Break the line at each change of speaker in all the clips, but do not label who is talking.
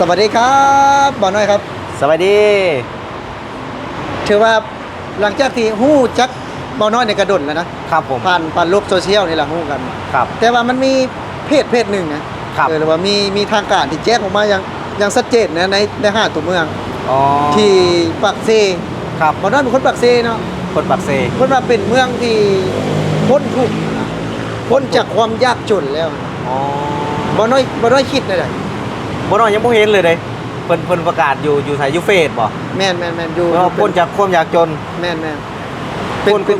วัสดีครับบ่าวน้อยครับ
สวัสดี
ถือว่าหลังจากที่ฮู้จักบ่าวน้อยในกระดนแล้วนะครับ
ผม
ผ่านโลกโซเชียลนี่แหละฮู้กัน
ครับ
แต่ว่ามันมีเพจหนึ่งนะครับหรือว่ามีทางการที่แจ้งออกมาอย่างชัดเจนนะในห้าตัวเมือง
อ๋อ
ที่ปักเซ
ครับ
บ่าวน้อยเป็นคนปักเซเนาะ
คนปักเซ
คนว่าเป็นเมืองที่พ้นทุกข์พ้นจากความยากจนแล้ว
อ๋อ
บ่าวน้อยคิดได้ได
บ่น้อยยังบ่เห็นเลยเด้เพิ่นประกาศอยู่ไสอยู่เฟซบ่
แม่นอยู่
ว่าพ้นจากความยากจน
แม่น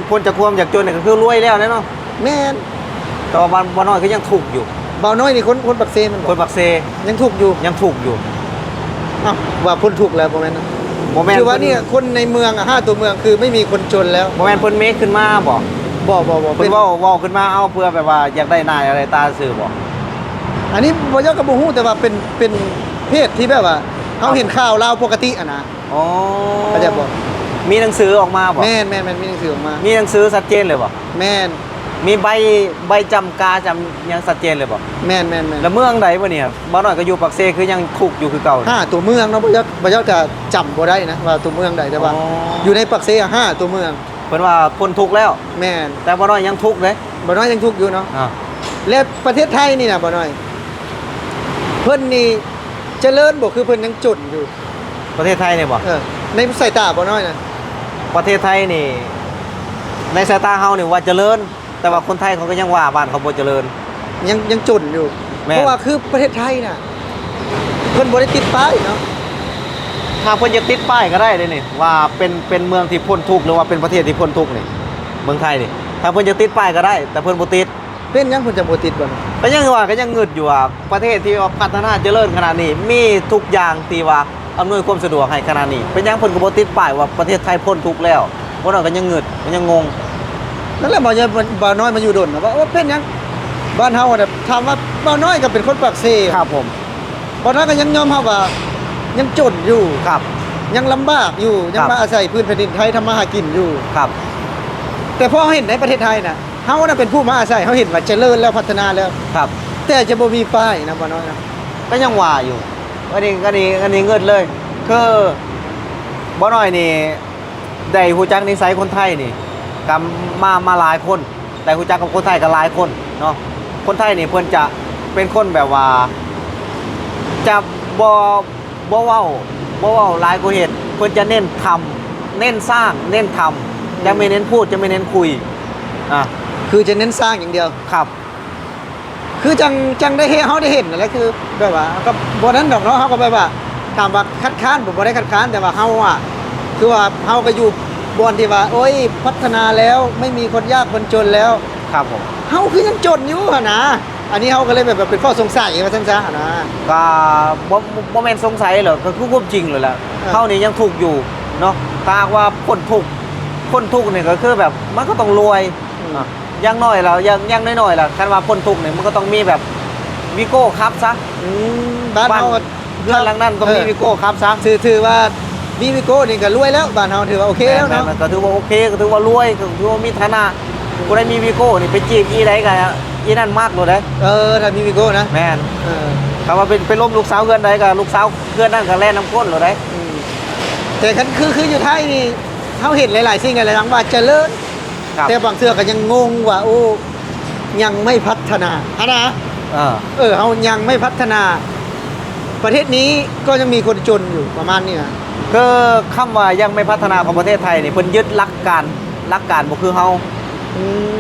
พ้นจากความยากจนนี่ก็คือรวยแล้วเนาะ
แม่น
แต่ว่าบ่น้อยก็ยังทุกข์อยู่
บ่าวน้อยนี่คนปักเซมัน
คนปักเซ
ยังทุกข์อยู่อ้าวว่าพ้นทุกข์แล้วบ่แม่นนะ
บ่แม่น
คือว่านี่คนในเมืองห้าตัวเมืองคือไม่มีคนจนแล้ว
บ่แม่นเพิ่นเมคขึ้นมาบ่
เ
พิ่นเว้าขึ้นมาเอาเพื่อแบบว่าอยากได้นายอะไรตาซื่อบ่
อันนี้บ่ยอก็บ่ฮู้แต่ว่าเป็นเพศที่แบบว่าเฮาเห็นข่าวลาวปกตินะ
อ๋อ
เข้าใจบ่
มีหนังสือออกมาบ่
แม่นมีหนังสือออกมา
มีหนังสือชัดเจนเลยบ่
แม่น
มีใบจำกาจำยังชัดเจนเลยบ่
แม่น
แล้วเมืองใดบ่เนี่ยบ่น้อยก็อยู่ปักเซคือยังทุกข์อยู่คือเก่า
ห้าตัวเมืองเนาะบ่ยอจะจำบ่ได้นะว่าตัวเมืองใดแต่ว่าอยู่ในปักเซ5ตัวเมือง
เพิ่นว่าพ้นทุกข์แล้ว
แม่น
แต่บ่น้อยยังทุกข์เด้
บ่น้อยยังทุกข์อยู่เนาะและประเทศไทยนี่น่ะบ่น้อยเพิ่นนี่เจริญบ่คือเพิ่นยังจนอยู่
ประเทศไทยนี่บ่
ในสายตาบ่น้อยนะ
ประเทศไทยนี่ในสายตาเฮานี่ว่าเจริญแต่ว่าคนไทยเขาก็ยังว่าบ้านเขาบ่เจริญ
ยังจนอยู่เพราะว่าคือประเทศไทยน่ะเพิ่นบ่ได้ติดป้ายเนาะ
ถ้าเพิ่นจะติดป้ายก็ได้เลยนี่ว่าเป็นเมืองที่พ้นทุกข์หรือว่าเป็นประเทศที่พ้นทุกข์นี่เมืองไทยนี่ถ้าเพิ่นจะติดป้ายก็ได้แต่เพิ่นบ่ติด
เป็นยังเพิ่นจะบ่ติดบ่
ก็ยังว่าก็ยังงึดอยู่ว่าประเทศที่พัฒนาเจริญขนาดนี้มีทุกอย่างที่ว่าอำนวยความสะดวกให้ขนาดนี้เป็นยังเพิ่นก็บ่ติดป้ายว่าประเทศไทยพ้นทุกข์แล้วบ่น้อยก็ยังงึดก็ยังงง
นั่นแหละบ่น้อยมาอยู่ดนว่าเป็นยังบ้านเฮาน่ะถามว่าบ่น้อยก็เป็นคนปากเซ
ครับผม
บ่น้อยก็ยังยอมรับว่ายังจนอยู่
ครับ
ยังลำบากอยู่ยังมาอาศัยพื้นแผ่นดินไทยทำมาหากินอยู่
ครับ
แต่พอเห็นในประเทศไทยน่ะเฮาน่ะเป็นผู้มาอาศัยเฮาเห็นว่าเจริญแล้วพัฒนาแล้ว
ครับ
แต่จะบ่มีป้ายนะบ่น้อยนะ
ก็ยังว่าอยู่อันนี้เงินเลยคือบ่น้อยนี่ได้ฮู้จักนิสัยคนไทยนี่กับมาหลายคนได้ฮู้จักกับคนไทยก็หลายคนเนาะคนไทยนี่เพิ่นจะเป็นคนแบบว่าจะบ่เว้าหลายกว่าเหตุเพิ่นจะเน้นทำเน้นสร้างเน้นทำจะไม่เน้นพูดจะไม่เน้นคุย
คือจะเน้นสร้างอย่างเดียว
ครับ
คือจังได้เฮาได้เห็นนั่นแหละคือแบบว่าก็บ่นั้นดอกเนาะเฮาก็แบบว่าถามว่าคัดค้านบ่ได้คัดค้านแต่ว่าเฮาอ่ะคือว่าเฮาก็อยู่บ่อนที่ว่าโอ้ยพัฒนาแล้วไม่มีคนยากคนจนแล้ว
ครับผม
เฮาคือยังจนอยู่หั่นนะอันนี้เฮาก็เลยแบบเป็นข้อสงสัยว่าซั่นซะนะ
ก็บ่แม่นสงสัยหรอกก็คือความจริงเลยแหละเฮานี่ยังถูกอยู่เนาะถ้าว่าพ้นทุกข์นี่ก็คือแบบมันก็ต้องรวยอย่างน้อยแล้วอย่างน้อยๆล่ะคันว่าพ้นทุกข์นี่มันก็ต้องมีแบบวิโก้ครับซะ
บ้านเฮา
เรื่องหลังนั้นก็มีวิโก้ครับซะ
ถือว่ามีวิโก้นี่ก็รวยแล้วบ้านเฮาถือว่าโอเคแล้วเนาะ
ก็ถือว่าโอเคก็ถือว่ารวยก็ถือว่ามีฐานะกูได้มีวิโก้นี่ไปจีบอีไดกันอีนั่นมากเลยได้
ถ้ามีวิโก้นะ
แม่นคำว่าเป็นล้มลูกสาวเพื่อนใดกับลูกสาวเพื่อนนั่นก็แล่น้ำก้นเลยได้
แต่คืออยู่ไทยนี่เขาเห็นหลายๆสิ่งหลายๆอย่างว่าเจริญแต่บางเทื่อก็ยังงงว่าโอ้ยังไม่พัฒนานะเขายังไม่พัฒนาประเทศนี้ก็ยังมีคนจนอยู่ประมาณนี้นะ
คือคำว่ายังไม่พัฒนาของประเทศไทยนี่เพิ่นยึดหลักการบ่คือเฮา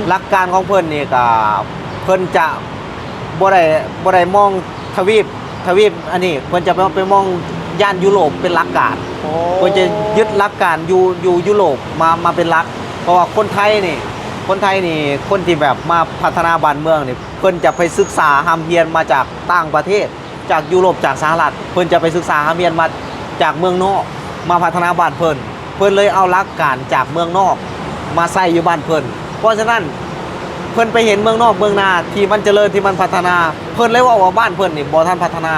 หลักการของเพิ่นนี่ก็เพิ่นจะบ่ได้มองทวีปอันนี้เพิ่นจะไปมองย่านยุโรปเป็นหลักการเพิ่นจะยึดหลักการอยู่ยุโรปมาเป็นหลักเพราะว่าคนไทยนี่คนที่แบบมาพัฒนาบ้านเมืองนี่เพิ่นจะไปศึกษาหำเรียนมาจากต่างประเทศจากยุโรปจากสหรัฐเพิ่นจะไปศึกษาหำเรียนมาจากเมืองนอกมาพัฒนาบ้านเพิ่นเลยเอาหลักการจากเมืองนอกมาใส่อยู่บ้านเพิ่นเพราะฉะนั้นเพิ่นไปเห็นเมืองนอกเมืองนาที่มันเจริญที่มันพัฒนาเพิ่นเลยว่าบ้านเพิ่นนี่บ่ทันพัฒนา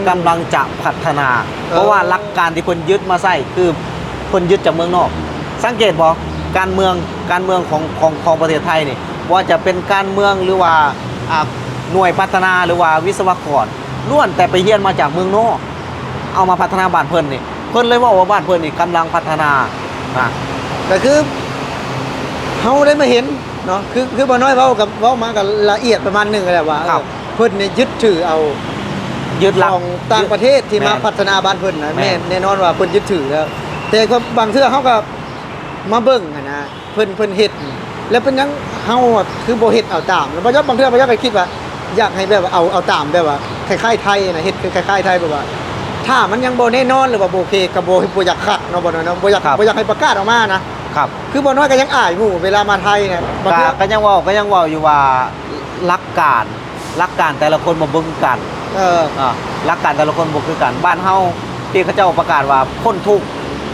กำลังจะพัฒนาเพราะว่าหลักการที่เพิ่นยึดมาใส่คือเพิ่นยึดจากเมืองนอกสังเกตบ่การเมืองของประเทศไทยนี่ว่าจะเป็นการเมืองหรือว่าหน่วยพัฒนาหรือว่าวิศวกรล้วนแต่ไปเรียนมาจากเมืองนอก เอามาพัฒนาบ้านเพิ่นนี่เพิ่นเลยว่าบ้านเพิ่นนี่กำลังพัฒนานะ
ก็คือเฮาได้มาเห็นเนาะคือบ่น้อยเว้ามากับละเอียดประมาณหนึงแหละว่าเพิ่นเนี่ยยึดถือเอา
ยึดหลัก
ของต่างประเทศที่มาพัฒนาบ้านเพิ่นนะ
แม่น
แน่นอนว่าเพิ่นยึดถือแล้ว แต่ก็บางเทื่อเฮาก็มาเบิ่งอะนะเพิ่นเฮ็ดแล้วเป็นหยังเฮาอะคือบ่เฮ็ดเอาตามแล้วบ่ยอมบางเทื่อบ่ยอมไปคิดว่าอยากให้แบบว่าเอาตามแบบว่าคล้ายๆไทยนะเฮ็ดคือคล้ายๆไทยแบบว่า ถ้ามันยังบ่แน่นอนหรือว่าบ่โอเคก็บ่อยากคัดเนาะบ่น้อยเนาะบ่อยากให้ประกาศออกมานะครับ คือบ่น้อยก็ยังอายหมู่เวลามาไทยเนี่ยบางเทื่อ
ก็ยังเว่าอยู่ว่าหลักการแต่ละคนบ่เบิ่งกัน หลักการแต่ละคนบ่คือกันบ้านเฮาที่เขาเจ้าประกาศว่าพ้นทุกข์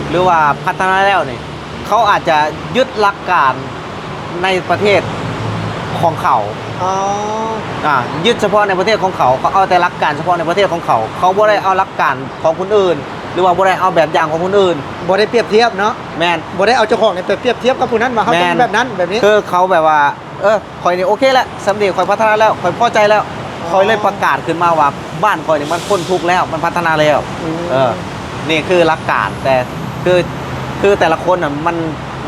หรือว่าพัฒนาแล้วนี่เขาอาจจะยึดหลักการในประเทศของเขา
อ๋อ
ยึดเฉพาะในประเทศของเขาเขาเอาแต่หลักการเฉพาะในประเทศของเขาเขาบ่ได้เอาหลักการของคนอื่น หรือว่าบ่ได้เอาแบบอย่างของคนอื่น
บ่ได้เปรียบเทียบเนาะ
แม่น
บ่ได้เอาเจ้าของเนี่ยไปเปรียบเทียบกับผู้นั้นว่าเขาต้องแบบนั้นแบบนี้
คือเขาแบบว่าข่อยนี่โอเคแล้วสำเร็จข่อยพัฒนาแล้วข่อยพอใจแล้วข่อยเลยประกาศขึ้นมาว่าบ้านข่อยนี่มันพ้นทุกข์แล้วมันพัฒนาแล้ว นี่คือหลักการแต่คือแต่ละคนน่ะมัน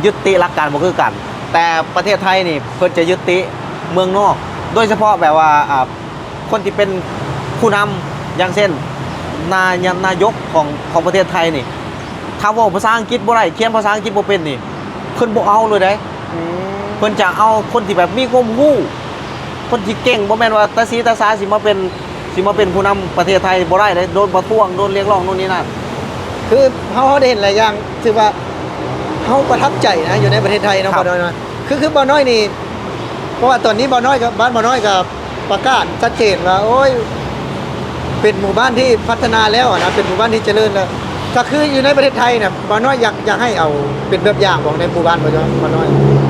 ยึดติหลักการบ่คือกัน แต่ประเทศไทยนี่เพิ่นจะยึดติเมืองนอก โดยเฉพาะแบบว่าคนที่เป็นผู้นำอย่างเช่นนายกของประเทศไทยนี่ถ้าเว้าภาษาอังกฤษบ่ได้เขียนภาษาอังกฤษบ่เป็นนี่เพิ่นบ่เอาเลยเด้เพิ่นจะเอาคนที่แบบมีความรู้คนที่เก่งบ่แม่นว่าตาสีตาสาสิมาเป็นผู้นำประเทศไทยบ่ได้เลยโดนประท้วงโดนเรียกร้องโน่นนี่นั่น
คือเขาได้เห็นหลายอย่างถือว่าเขาประทับใจนะอยู่ในประเทศไทยเนาะ
ครับ
บ่น้อยคือบ่น้อยนี่เพราะว่าตอนนี้บ่น้อยกับบ้านบ่น้อยกับประกาศชัดเจนว่าโอ้ยเป็นหมู่บ้านที่พัฒนาแล้วอะนะเป็นหมู่บ้านที่เจริญแล้วก็คืออยู่ในประเทศไทยเนี่ยบ่น้อยอยากให้เอาเป็นแบบอย่างของในหมู่บ้านบ่น้อย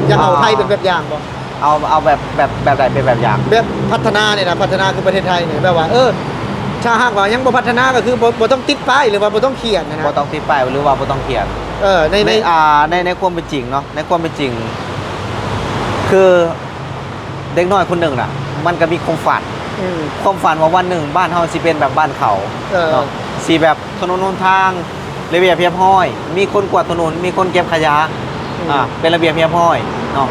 อยากเอาไทยเป็นแบบอย่างบ่
เอาแบบใดเป็นแบบอย่าง
แบบพัฒนาเนี่ยนะพัฒนาคือประเทศไทยเนี่ยแบบว่าถ้าหากว่ายังบ่พัฒนาก็คือบ่ต้องติดป้ายหรือว่าบ่ต้องเขียนนะ
บ่ต้องติดป้ายหรือว่าบ่ต้องเขียน ในความเป็นจริงเนาะในความเป็นจริง คือเด็กน้อยคนหนึ่งน่ะ มันก็มีความฝันว่าวันหนึ่งบ้านเฮาสิเป็นแบบบ้านเขาเนาะสิแบบถนนหนทางระเบียบเรียบร้อย มีคนกวาดถนนมีคนเก็บขยะเป็นระเบียบเรียบร้อยเนาะ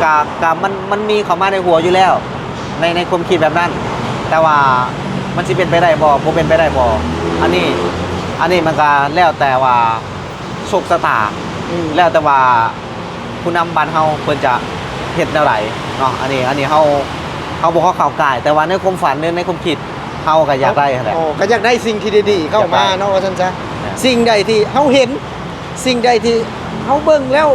กะมันมีเข้ามาในหัวอยู่แล้ว ในความคิดแบบนั้น แต่ว่ามันสิเป็นไปได้บ่เป็นไปได้บ่อันนี้มันก็แล้วแต่ว่าโชคชะตาแล้วแต่ว่าผู้นำบ้านเฮาเพิ่นจะเฮ็ดแนวใดเนาะอันนี้เฮาบ่ขอเข้ากายแต่ว่าในความฝันในความคิดเฮาก็อยากได้นั่นแหละ
ก็อยากได้สิ่งที่ดีๆเข้ามาเนาะว่าซั่นซะ
เนี่ย
สิ่งใดที่เฮาเห็นสิ่งใดที่เฮาเบิ่งแล้ว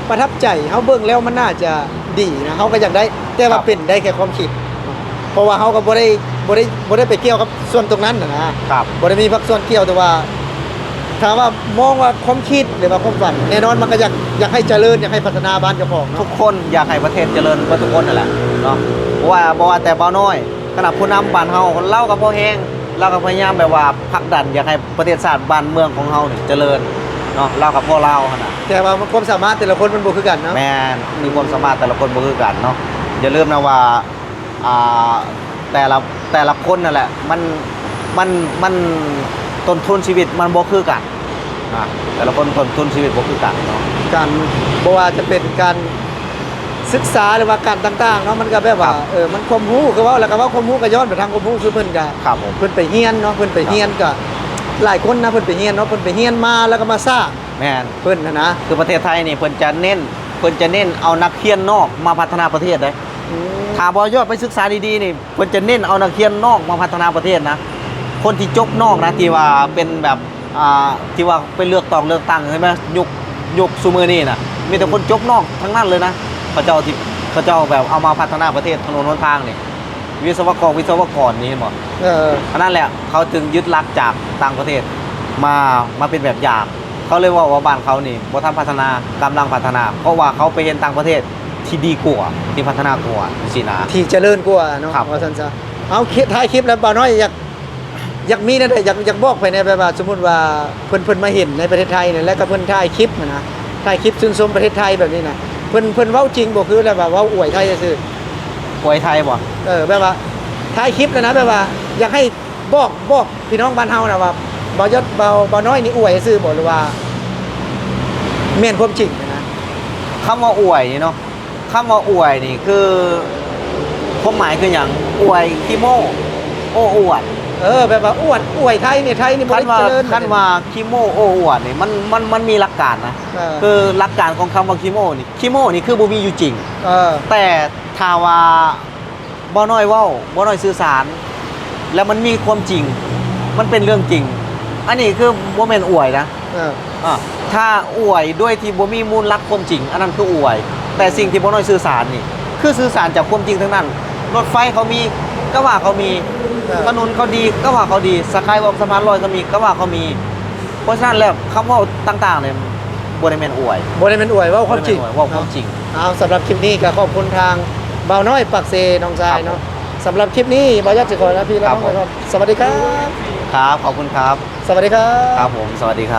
ประทับใจเฮาเบิ่งแล้วมันน่าจะดีนะเฮาก็อยากได้แต่ว่าเป็นได้แค่ความคิด เพราะว่าเฮาก็บ่ได้ไปเกี่ยวกับส่วนตรงนั้นนะครับ บ่ได้มีพักส่วนเกี่ยวแต่ว่าถ้าว่ามองว่าความคิดหรือว่าความฝันแน่นอนมันก็อยากให้เจริญอยากให้พัฒนาบ้านเจ้าของ
ทุ
เนาะ
กคนอยากให้ประเทศเจริญกว่าทุกคนนั่นแหละเนาะเพราะว่าบ่ว่าแต่บ่น้อยขนาดผู้นำบ้านเฮาเล่ากับพ่อแห้งเราก็พยายามแบบว่าผลักดันอยากให้ประเทศชาติบ้านเมืองของเฮานี่เจริญเนาะเล่ากับพ่อเล่าหั่นน่ะ
แต่ว่าความสามารถแต่ละคนมันบ่คือกันเนาะ
แม่นมีความสามารถแต่ละคนบ่คือกันเนาะอย่าลืมนะว่าอ่าแต่ละคนนั่นแหละมันต้นทุนชีวิตมันบ่คือกันแต่ละคนต้นทุนชีวิตบ่คือกันเนาะ
การบ่ว่าจะเป็นการศึกษาหรือว่าการต่างๆเนาะมันก็แบบว่ามันความรู้คือว่าแล้วก็ว่าความรู้ก็ย้อนไปทางความรู้คือเพิ่นก็
ครับผม
เพิ่นไปเรียนเนาะเพิ่นไปเรียนก็หลายคนนะเพิ่นไปเรียนเนาะเพิ่นไปเรียนมาแล้วก็มาสร้าง
แม่น
เพิ่นนะ
คือประเทศไทยนี่เพิ่นจะเน้นเอานักเรียนนอกมาพัฒนาประเทศเด้ ถ้าบ่ยอดไปศึกษาดีๆนี่เพิ่นจะเน้นเอานักเรียนนอกมาพัฒนาประเทศนะคนที่จบนอกนะที่ว่าเป็นแบบที่ว่าไปเลือกตั้งใช่ไหมยุคซุมื้อนี้น่ะมีแต่คนจบนอกทั้งนั้นเลยนะเขาเจ้าแบบเอามาพัฒนาประเทศถนนหนทางนี่วิศวกรนี่เห็นบ่ อันนั้นแหละเขาจึงยึดหลักจากต่างประเทศมาเป็นแบบอย่างเขาเลยว่าบ้านเขานี่บ่ทันพัฒนากำลังพัฒนา เพราะว่าเขาไปเห็นต่างประเทศที่ดีกว่าที่พัฒนากว่าสินะ
ที่เจริญกว่าเนาะ
ครับ
ว่าซั่นซะเอาท้ายคลิปแล้วบ่าวน้อยอยากมีนั่นอยากบอกไปในแบบว่าสมมุติว่าเพิ่นมาเห็นในประเทศไทยเนี่ยแล้วก็เพิ่นถ่ายคลิปนะถ่ายคลิปชื่นชมประเทศไทยแบบนี้นะเพิ่นเว้าจริงบ่คือแล้วแบบว่าอวยไทยซื่อ
ป่วยไทยบ่
แบบว่าถ่ายคลิปแล้วนะแบบว่าอยากให้บอกพี่น้องบ้านเฮานะว่า บ่ยศเบาน้อยนี่อวยซื่อบ่หรือว่าแม่นความจริงนะ
คำว่าอวยนี่เนาะคำว่าอวยนี่คือความหมายคืออย่างอวยขี้โม้โอ้อวด
แบบว่าอวยไทยเนี่ยไทยนี่บ่
คัน
ได้
ว่า
เจริญ
คันว่าขี้โม้โอ้อวดนี่มันมีหลักการนะ คือหลักการของคำว่าขี้โม้นี่คือบ่มีอยู่จริง แต่ถ้าว่าบ่น้อยเว้าบ่น้อยสื่อสาร แล้วมันมีความจริง มันเป็นเรื่องจริง อันนี้คือบ่แม่นอวยนะ ถ้าอวยด้วยที่บ่มีมูลลักความจริง อันนั้นคืออวย แต่สิ่งที่บ่น้อยสื่อสารนี่คือสื่อสารจากความจริงทั้งนั้นรถไฟเขามีก็ว่าเขามีถนนเขาดีก็ว่าเขาดีสกายวอล์กสะพานลอยก็มีก็ว่าเขามี เพราะฉะนั้นแล้วคำว่าต่างๆเนี่ยบ่ได้แม่นอวย
บ่ได้เป็นอวยเว่าความจริง
บ่ได้แม่นอวยเว้าความจริง
เอาสำหรับคลิปนี้ก็ขอบคุณทางเบาน้อยปักเซน้องชายเนาะสำหรับคลิปนี้บ่าวยัดสิขอลาพี่แล้วน้องไปครับสวัสดีครับ
ครับขอบคุณครับ
สวัสดีครับ
ครับผมสวัสดีครับ